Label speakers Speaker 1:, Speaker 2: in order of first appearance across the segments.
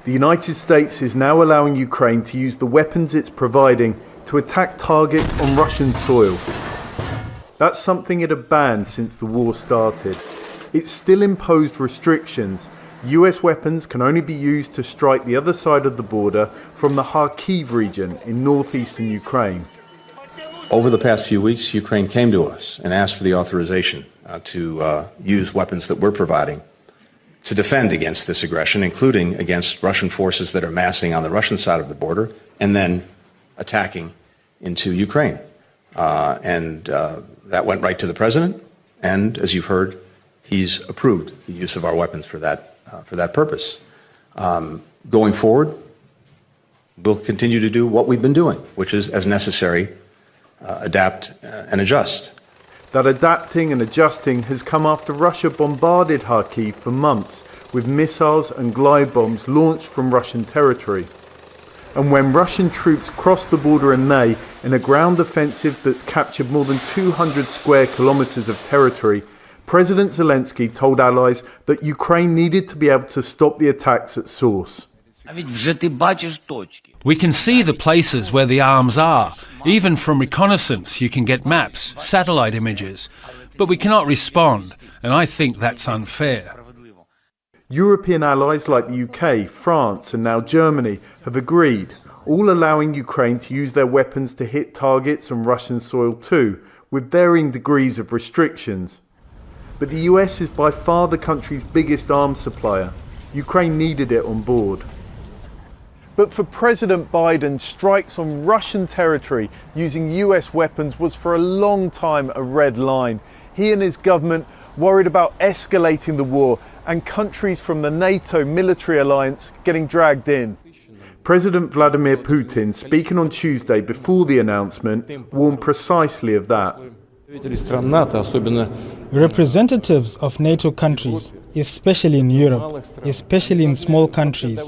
Speaker 1: The United States is now allowing Ukraine to use the weapons it's providing to attack targets on Russian soil. That's something it had banned since the war started. It's still imposed restrictions. US weapons can only be used to strike the other side of the border from the Kharkiv region in northeastern Ukraine.
Speaker 2: Over the past few weeks, Ukraine came to us and asked for the authorization to use weapons that we're providing to defend against this aggression, including against Russian forces that are massing on the Russian side of the border and then attacking into Ukraine. That went right to the president, and as you've heard, he's approved the use of our weapons for that purpose. Going forward, we'll continue to do what we've been doing, which is, as necessary, adapt and adjust.
Speaker 1: That adapting and adjusting has come after Russia bombarded Kharkiv for months with missiles and glide bombs launched from Russian territory. And when Russian troops crossed the border in May in a ground offensive that's captured more than 200 square kilometers of territory, President Zelensky told allies that Ukraine needed to be able to stop the attacks at source.
Speaker 3: We can see the places where the arms are. Even from reconnaissance, you can get maps, satellite images. But we cannot respond, and I think that's unfair.
Speaker 1: European allies like the UK, France and now Germany have agreed, all allowing Ukraine to use their weapons to hit targets on Russian soil too, with varying degrees of restrictions. But the US is by far the country's biggest arms supplier. Ukraine needed it on board. But for President Biden, strikes on Russian territory using US weapons was for a long time a red line. He and his government worried about escalating the war and countries from the NATO military alliance getting dragged in. President Vladimir Putin, speaking on Tuesday before the announcement, warned precisely of that.
Speaker 4: Representatives of NATO countries, especially in Europe, especially in small countries,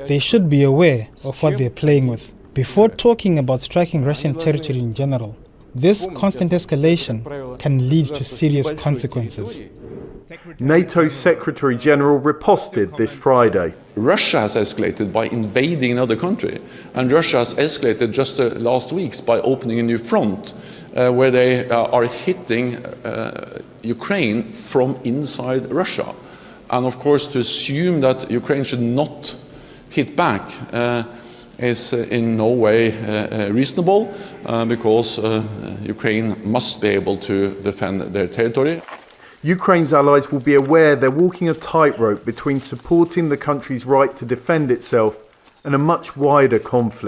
Speaker 4: they should be aware of what they're playing with. Before talking about striking Russian territory in general, this constant escalation can lead to serious consequences.
Speaker 1: NATO Secretary General riposted this Friday.
Speaker 5: Russia has escalated by invading another country, and Russia has escalated just last week by opening a new front where they are hitting Ukraine from inside Russia. And of course, to assume that Ukraine should not hit back is in no way reasonable, because Ukraine must be able to defend their territory.
Speaker 1: Ukraine's allies will be aware they're walking a tightrope between supporting the country's right to defend itself and a much wider conflict.